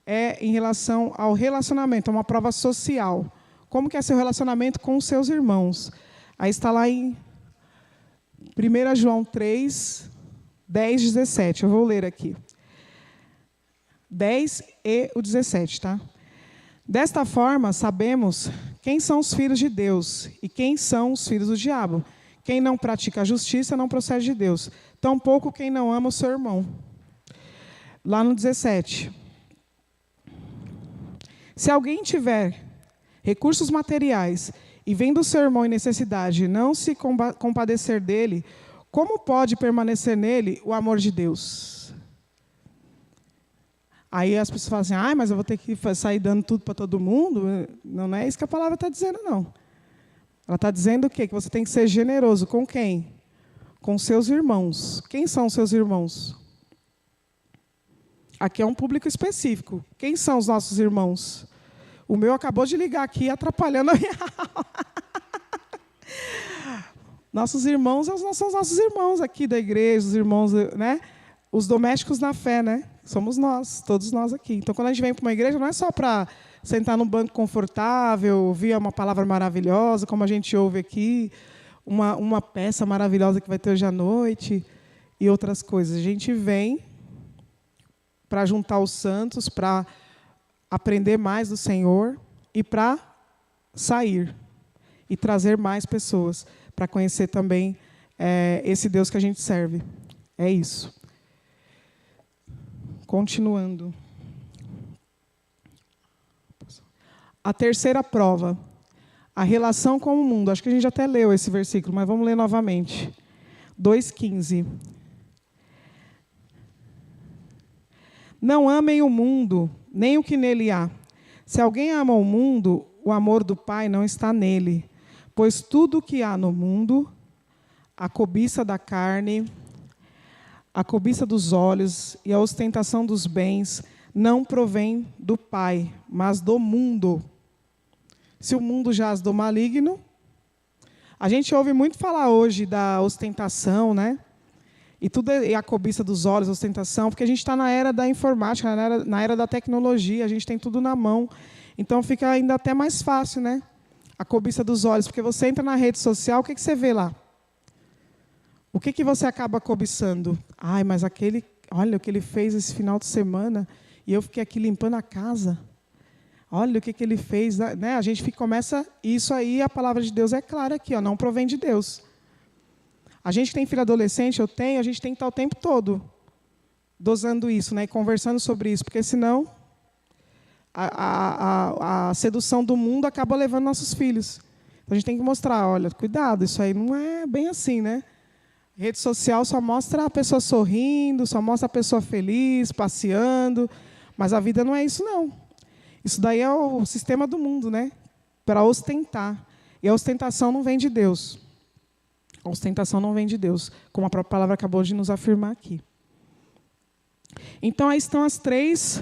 é em relação ao relacionamento, é uma prova social. Como que é seu relacionamento com os seus irmãos? Aí está lá em 1 João 3, 10, 17. Eu vou ler aqui. 10 e o 17, tá? Desta forma, sabemos quem são os filhos de Deus e quem são os filhos do diabo. Quem não pratica a justiça não procede de Deus. Tampouco quem não ama o seu irmão. Lá no 17. Se alguém tiver recursos materiais e vendo o seu irmão em necessidade não se compadecer dele, como pode permanecer nele o amor de Deus? Aí as pessoas falam assim, mas eu vou ter que sair dando tudo para todo mundo? Não é isso que a palavra está dizendo, não. Ela está dizendo o quê? Que você tem que ser generoso. Com quem? Com seus irmãos. Quem são os seus irmãos? Aqui é um público específico. Quem são os nossos irmãos? O meu acabou de ligar aqui, atrapalhando a minha aula. Nossos irmãos são os nossos irmãos aqui da igreja, os irmãos, né? Os domésticos na fé, né? Somos nós, todos nós aqui. Então, quando a gente vem para uma igreja, não é só para sentar num banco confortável, ouvir uma palavra maravilhosa, como a gente ouve aqui, uma peça maravilhosa que vai ter hoje à noite e outras coisas. A gente vem para juntar os santos, para aprender mais do Senhor e para sair e trazer mais pessoas para conhecer também esse Deus que a gente serve. É isso. Continuando. A terceira prova, a relação com o mundo. Acho que a gente até leu esse versículo, mas vamos ler novamente. 2,15. Não amem o mundo, nem o que nele há. Se alguém ama o mundo, o amor do Pai não está nele. Pois tudo o que há no mundo, a cobiça da carne, a cobiça dos olhos e a ostentação dos bens, não provém do Pai, mas do mundo. Se o mundo jaz do maligno, a gente ouve muito falar hoje da ostentação, né? E tudo é a cobiça dos olhos, a ostentação, porque a gente está na era da informática, na era da tecnologia, a gente tem tudo na mão. Então fica ainda até mais fácil, né? A cobiça dos olhos, porque você entra na rede social, o que você vê lá? O que você acaba cobiçando? Mas olha o que ele fez esse final de semana, e eu fiquei aqui limpando a casa. Olha o que ele fez, né? A gente começa, isso aí, a palavra de Deus é clara aqui, não provém de Deus. A gente tem filho adolescente, a gente tem que estar o tempo todo dosando isso, né? E conversando sobre isso, porque senão a sedução do mundo acaba levando nossos filhos. Então a gente tem que mostrar, olha, cuidado, isso aí não é bem assim, né? Rede social só mostra a pessoa sorrindo, só mostra a pessoa feliz, passeando, mas a vida não é isso, não. Isso daí é o sistema do mundo, né? Para ostentar. E a ostentação não vem de Deus. A ostentação não vem de Deus, como a própria palavra acabou de nos afirmar aqui. Então, aí estão as três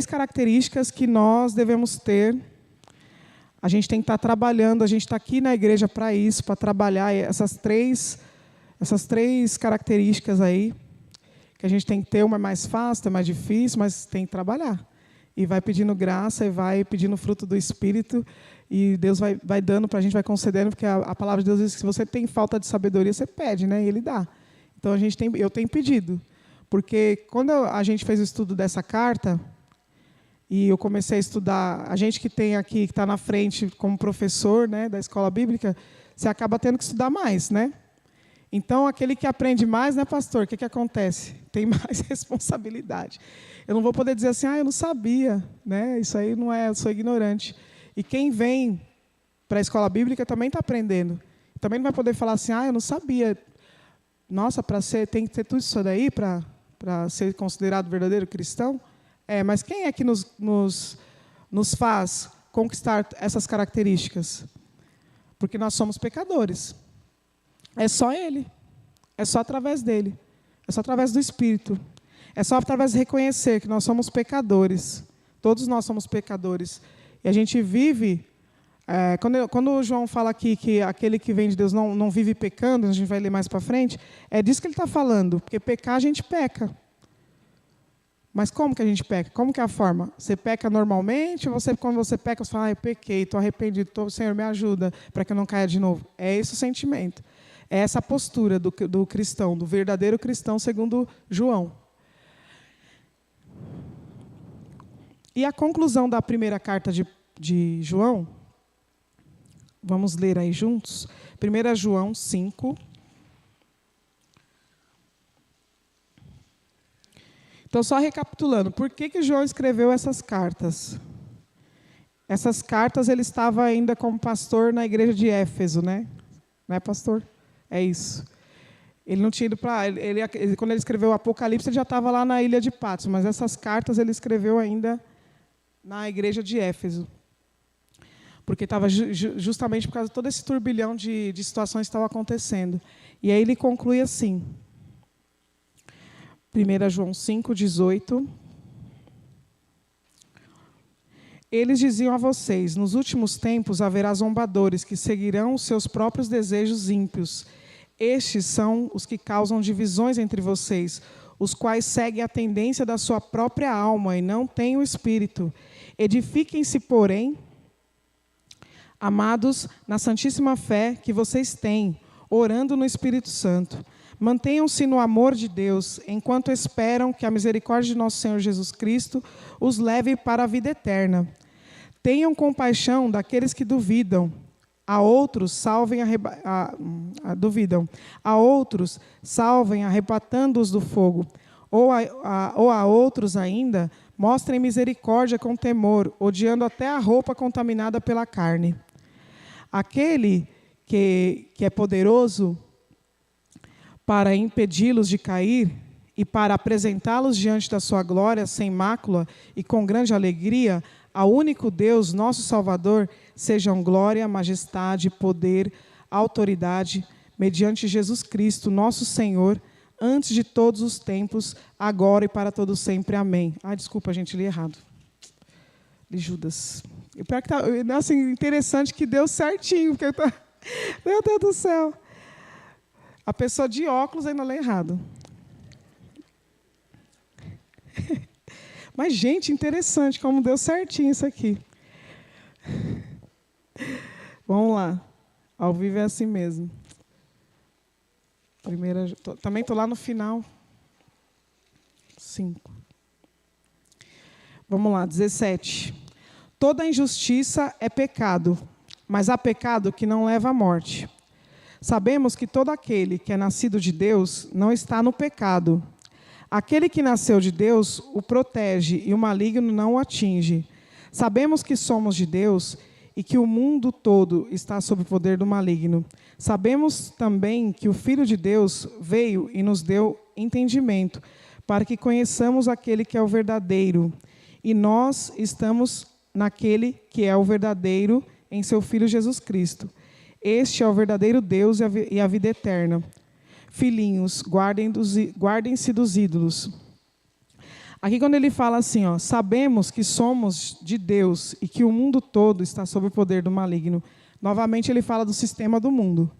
características que nós devemos ter. A gente tem que estar trabalhando, a gente está aqui na igreja para isso, para trabalhar essas três características aí, que a gente tem que ter. Uma é mais fácil, é mais difícil, mas tem que trabalhar. E vai pedindo graça, e vai pedindo fruto do Espírito, e Deus vai dando para a gente, vai concedendo, porque a palavra de Deus diz que se você tem falta de sabedoria, você pede, né? E Ele dá. Então, eu tenho pedido. Porque quando a gente fez o estudo dessa carta, e eu comecei a estudar, a gente que tem aqui, que está na frente como professor, né, da escola bíblica, você acaba tendo que estudar mais, né? Então, aquele que aprende mais, né, pastor, o que acontece? Tem mais responsabilidade. Eu não vou poder dizer assim, eu não sabia, né? Isso aí não é, eu sou ignorante. E quem vem para a escola bíblica também está aprendendo. Também não vai poder falar assim, eu não sabia. Nossa, tem que ter tudo isso daí para ser considerado verdadeiro cristão? Mas quem é que nos faz conquistar essas características? Porque nós somos pecadores. É só Ele. É só através dEle. É só através do Espírito. É só através de reconhecer que nós somos pecadores. Todos nós somos pecadores. E a gente vive... quando o João fala aqui que aquele que vem de Deus não vive pecando, a gente vai ler mais para frente, é disso que ele está falando. Porque pecar, a gente peca. Mas como que a gente peca? Como que é a forma? Você peca normalmente? Ou quando você peca, você fala, eu pequei, estou arrependido, Senhor, me ajuda para que eu não caia de novo. É esse o sentimento. É essa postura do cristão, do verdadeiro cristão, segundo João. E a conclusão da primeira carta de João, vamos ler aí juntos. 1 João 5. Então, só recapitulando, por que João escreveu essas cartas? Essas cartas ele estava ainda como pastor na igreja de Éfeso, né? Não é, pastor? É isso. Ele não tinha ido para... quando ele escreveu o Apocalipse, ele já estava lá na ilha de Patmos, mas essas cartas ele escreveu ainda na igreja de Éfeso. Porque estava justamente por causa de todo esse turbilhão de situações que estavam acontecendo. E aí ele conclui assim. 1 João 5,18. Eles diziam a vocês, nos últimos tempos haverá zombadores que seguirão os seus próprios desejos ímpios. Estes são os que causam divisões entre vocês, os quais seguem a tendência da sua própria alma e não têm o Espírito. Edifiquem-se, porém, amados, na santíssima fé que vocês têm, orando no Espírito Santo. Mantenham-se no amor de Deus, enquanto esperam que a misericórdia de nosso Senhor Jesus Cristo os leve para a vida eterna. Tenham compaixão daqueles que duvidam. A outros salvem arrebatando-os do fogo. Ou a outros ainda, mostrem misericórdia com temor, odiando até a roupa contaminada pela carne. Aquele que é poderoso para impedi-los de cair e para apresentá-los diante da sua glória sem mácula e com grande alegria, ao único Deus, nosso Salvador, sejam glória, majestade, poder, autoridade, mediante Jesus Cristo, nosso Senhor, antes de todos os tempos, agora e para todo sempre. Amém. Desculpa, gente, li errado. Li Judas. E pior que tá, assim, interessante que deu certinho, porque meu Deus do céu. A pessoa de óculos ainda lê errado. Mas, gente, interessante como deu certinho isso aqui. Vamos lá. Ao vivo é assim mesmo. Também estou lá no final. 5. Vamos lá, 17. Toda injustiça é pecado, mas há pecado que não leva à morte. Sabemos que todo aquele que é nascido de Deus não está no pecado. Aquele que nasceu de Deus o protege e o maligno não o atinge. Sabemos que somos de Deus e que o mundo todo está sob o poder do maligno. Sabemos também que o Filho de Deus veio e nos deu entendimento, para que conheçamos aquele que é o verdadeiro. E nós estamos naquele que é o verdadeiro, em seu Filho Jesus Cristo. Este é o verdadeiro Deus e a vida eterna. Filhinhos, guardem-se dos ídolos. Aqui quando ele fala assim, sabemos que somos de Deus e que o mundo todo está sob o poder do maligno. Novamente ele fala do sistema do mundo.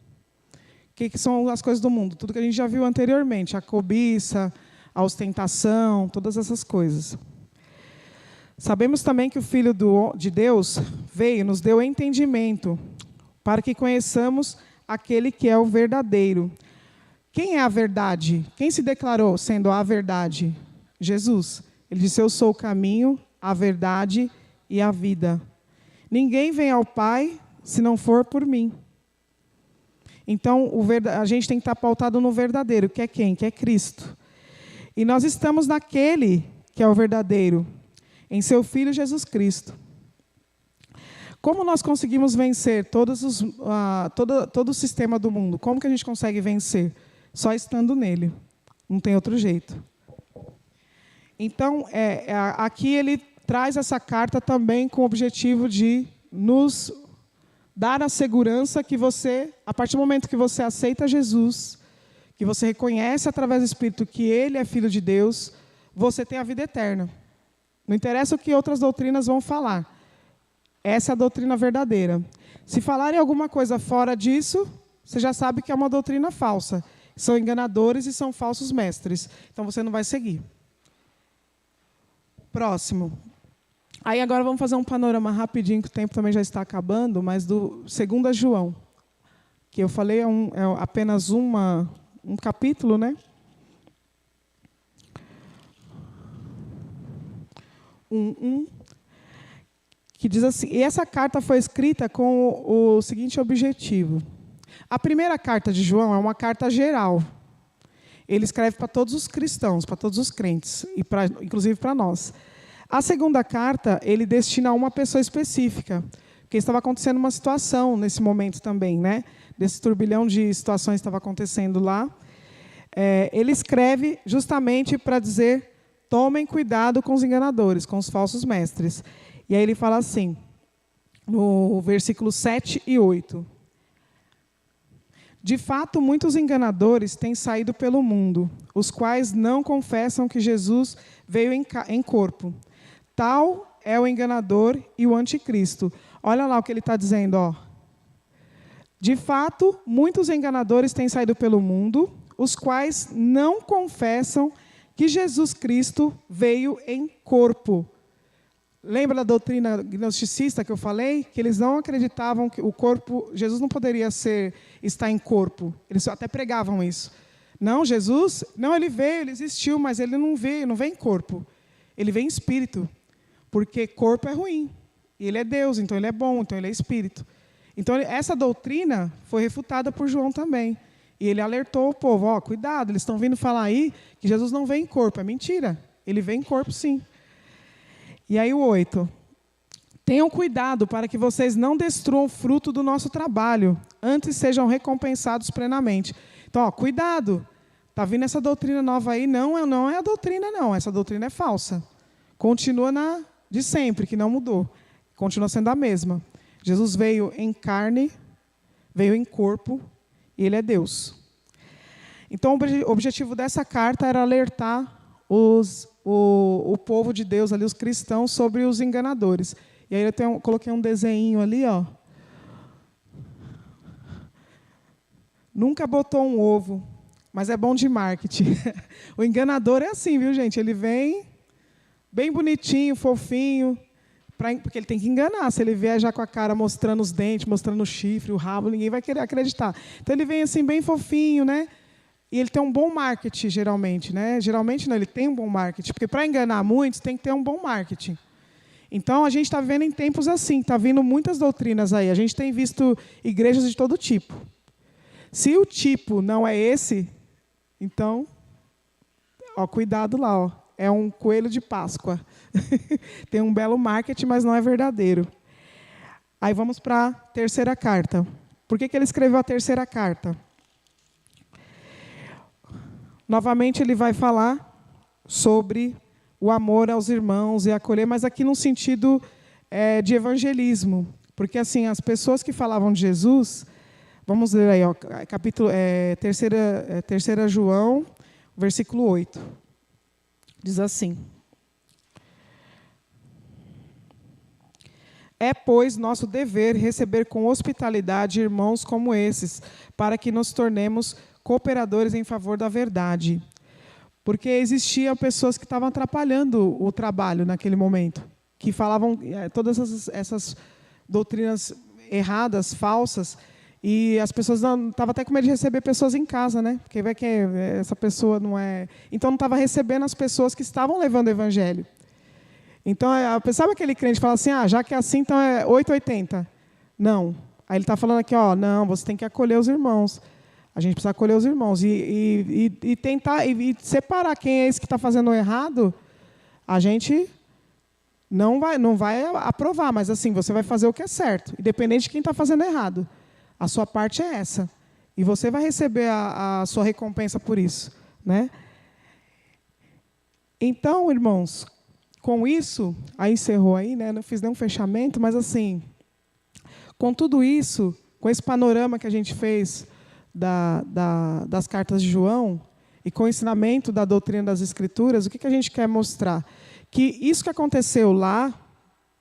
O que são as coisas do mundo? Tudo que a gente já viu anteriormente, a cobiça, a ostentação, todas essas coisas. Sabemos também que o Filho de Deus veio e nos deu entendimento, para que conheçamos aquele que é o verdadeiro. Quem é a verdade? Quem se declarou sendo a verdade? Jesus. Ele disse, eu sou o caminho, a verdade e a vida. Ninguém vem ao Pai se não for por mim. Então, a gente tem que estar pautado no verdadeiro, que é quem? Que é Cristo. E nós estamos naquele que é o verdadeiro, em seu Filho Jesus Cristo. Como nós conseguimos vencer todo o sistema do mundo? Como que a gente consegue vencer? Só estando nele. Não tem outro jeito. Então, aqui ele traz essa carta também com o objetivo de nos dar a segurança que você, a partir do momento que você aceita Jesus, que você reconhece através do Espírito que Ele é Filho de Deus, você tem a vida eterna. Não interessa o que outras doutrinas vão falar. Essa é a doutrina verdadeira. Se falarem alguma coisa fora disso, você já sabe que é uma doutrina falsa. São enganadores e são falsos mestres. Então você não vai seguir. Próximo. Aí agora vamos fazer um panorama rapidinho, que o tempo também já está acabando, mas do 2 João. Que eu falei é apenas um capítulo, né? 1:1. Que diz assim, e essa carta foi escrita com o seguinte objetivo. A primeira carta de João é uma carta geral, Ele escreve para todos os cristãos, para todos os crentes, e inclusive para nós. A segunda carta, ele destina a uma pessoa específica, porque estava acontecendo uma situação nesse momento também, né? Desse turbilhão de situações que estava acontecendo lá. Ele escreve justamente para dizer: tomem cuidado com os enganadores, com os falsos mestres. E aí ele fala assim, no versículo 7 e 8. De fato, muitos enganadores têm saído pelo mundo, os quais não confessam que Jesus veio em corpo. Tal é o enganador e o anticristo. Olha lá o que ele está dizendo, ó. De fato, muitos enganadores têm saído pelo mundo, os quais não confessam que Jesus Cristo veio em corpo. Lembra da doutrina gnosticista que eu falei? Que eles não acreditavam que o corpo, Jesus não poderia estar em corpo. Eles até pregavam isso. Não, Jesus, não, ele veio, ele existiu, mas ele não veio em corpo. Ele veio em espírito. Porque corpo é ruim. E ele é Deus, então ele é bom, então ele é espírito. Então essa doutrina foi refutada por João também. E ele alertou o povo, ó, cuidado, eles estão vindo falar aí que Jesus não vem em corpo. É mentira. Ele vem em corpo, sim. E aí o 8. Tenham cuidado para que vocês não destruam o fruto do nosso trabalho, antes sejam recompensados plenamente. Então, ó, cuidado. Está vindo essa doutrina nova aí? Não é a doutrina, não. Essa doutrina é falsa. Continua de sempre, que não mudou. Continua sendo a mesma. Jesus veio em carne, veio em corpo, e ele é Deus. Então, o objetivo dessa carta era alertar o povo de Deus, ali, os cristãos, sobre os enganadores. E aí eu coloquei um desenho ali, ó. Nunca botou um ovo, mas é bom de marketing. O enganador é assim, viu, gente? Ele vem bem bonitinho, fofinho, porque ele tem que enganar. Se ele vier já com a cara mostrando os dentes, mostrando o chifre, o rabo, ninguém vai querer acreditar. Então ele vem assim bem fofinho, né? E ele tem um bom marketing, geralmente, né? Geralmente não, ele tem um bom marketing, porque para enganar muitos tem que ter um bom marketing. Então a gente está vivendo em tempos assim, está vindo muitas doutrinas aí. A gente tem visto igrejas de todo tipo. Se o tipo não é esse, então, ó, cuidado lá, ó. É um coelho de Páscoa. Tem um belo marketing, mas não é verdadeiro. Aí vamos para a terceira carta. Por que ele escreveu a terceira carta? Novamente ele vai falar sobre o amor aos irmãos e acolher, mas aqui num sentido de evangelismo. Porque assim, as pessoas que falavam de Jesus, vamos ler aí, ó, capítulo 3 João, versículo 8. Diz assim: é, pois, nosso dever receber com hospitalidade irmãos como esses, para que nos tornemos cooperadores em favor da verdade. Porque existiam pessoas que estavam atrapalhando o trabalho naquele momento, que falavam todas essas doutrinas erradas, falsas, e as pessoas estavam até com medo de receber pessoas em casa, né? Porque vai que essa pessoa não é... Então não estava recebendo as pessoas que estavam levando o evangelho. Então, sabe aquele crente que fala assim, já que é assim, então é 880? Não. Aí ele está falando aqui, ó, não, você tem que acolher os irmãos. A gente precisa acolher os irmãos. E tentar e separar quem é esse que está fazendo o errado, a gente não vai aprovar, mas assim, você vai fazer o que é certo, independente de quem está fazendo errado. A sua parte é essa. E você vai receber a sua recompensa por isso, né? Então, irmãos, com isso, aí encerrou aí, né? Não fiz nenhum fechamento, mas assim, com tudo isso, com esse panorama que a gente fez das cartas de João, e com o ensinamento da doutrina das Escrituras, o que a gente quer mostrar? Que isso que aconteceu lá,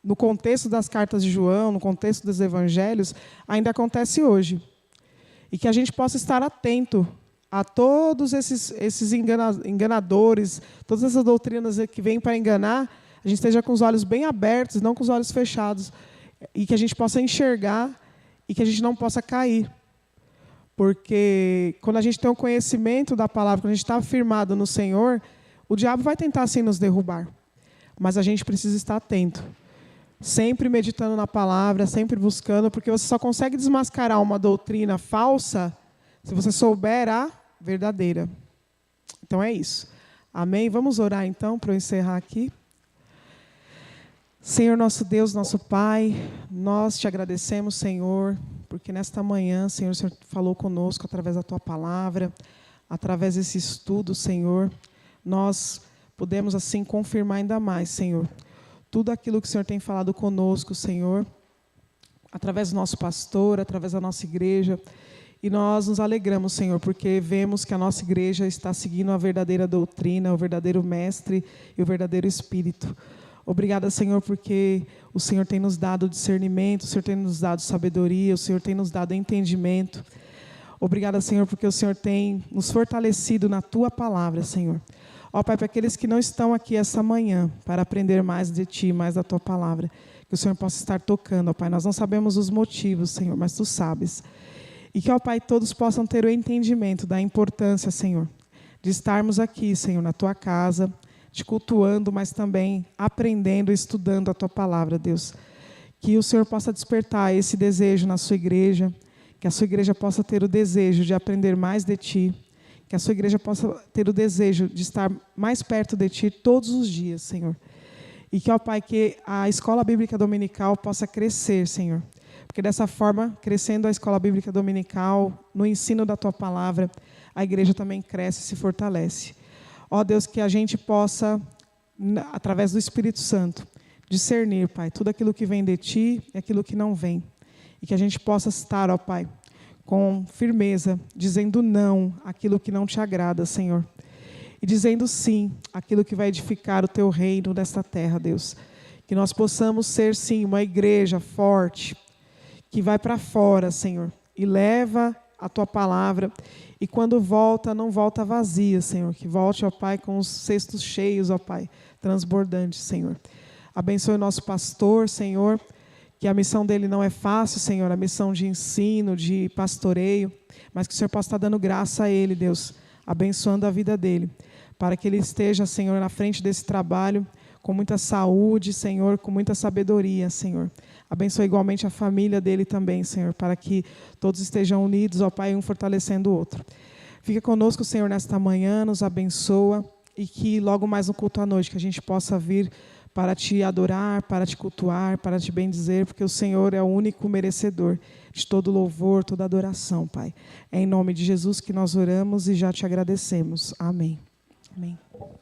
no contexto das cartas de João, no contexto dos evangelhos, ainda acontece hoje. E que a gente possa estar atento a todos esses enganadores, todas essas doutrinas que vêm para enganar, a gente esteja com os olhos bem abertos, não com os olhos fechados. E que a gente possa enxergar e que a gente não possa cair. Porque quando a gente tem o conhecimento da palavra, quando a gente está firmado no Senhor, o diabo vai tentar assim nos derrubar. Mas a gente precisa estar atento. Sempre meditando na palavra, sempre buscando, porque você só consegue desmascarar uma doutrina falsa se você souber a verdadeira. Então é isso. Amém? Vamos orar então para eu encerrar aqui. Senhor nosso Deus, nosso Pai, nós te agradecemos, Senhor, porque nesta manhã, Senhor, o Senhor falou conosco através da Tua palavra, através desse estudo, Senhor, nós podemos assim confirmar ainda mais, Senhor, tudo aquilo que o Senhor tem falado conosco, Senhor, através do nosso pastor, através da nossa igreja, e nós nos alegramos, Senhor, porque vemos que a nossa igreja está seguindo a verdadeira doutrina, o verdadeiro mestre e o verdadeiro Espírito. Obrigada, Senhor, porque o Senhor tem nos dado discernimento, o Senhor tem nos dado sabedoria, o Senhor tem nos dado entendimento. Obrigada, Senhor, porque o Senhor tem nos fortalecido na Tua palavra, Senhor. Ó Pai, para aqueles que não estão aqui essa manhã para aprender mais de Ti, mais da Tua palavra, que o Senhor possa estar tocando, ó Pai. Nós não sabemos os motivos, Senhor, mas Tu sabes. E que, ó Pai, todos possam ter o entendimento da importância, Senhor, de estarmos aqui, Senhor, na Tua casa, te cultuando, mas também aprendendo e estudando a Tua palavra, Deus. Que o Senhor possa despertar esse desejo na sua igreja, que a sua igreja possa ter o desejo de aprender mais de Ti, que a sua igreja possa ter o desejo de estar mais perto de Ti todos os dias, Senhor. E que, ó Pai, que a escola bíblica dominical possa crescer, Senhor. Porque dessa forma, crescendo a escola bíblica dominical, no ensino da Tua palavra, a igreja também cresce e se fortalece. Ó Deus, que a gente possa, através do Espírito Santo, discernir, Pai, tudo aquilo que vem de Ti e aquilo que não vem. E que a gente possa estar, ó Pai, com firmeza, dizendo não àquilo que não Te agrada, Senhor. E dizendo sim àquilo que vai edificar o Teu reino nesta terra, Deus. Que nós possamos ser, sim, uma igreja forte, que vai para fora, Senhor, e leva a Tua palavra, e quando volta, não volta vazia, Senhor, que volte, ó Pai, com os cestos cheios, ó Pai, transbordantes, Senhor. Abençoe o nosso pastor, Senhor, que a missão dele não é fácil, Senhor, a missão de ensino, de pastoreio, mas que o Senhor possa estar dando graça a ele, Deus, abençoando a vida dele, para que ele esteja, Senhor, na frente desse trabalho, com muita saúde, Senhor, com muita sabedoria, Senhor. Abençoe igualmente a família dele também, Senhor, para que todos estejam unidos, ó Pai, um fortalecendo o outro. Fica conosco, Senhor, nesta manhã, nos abençoa, e que logo mais no culto à noite, que a gente possa vir para Te adorar, para Te cultuar, para Te bendizer, porque o Senhor é o único merecedor de todo louvor, toda adoração, Pai. É em nome de Jesus que nós oramos e já Te agradecemos. Amém. Amém.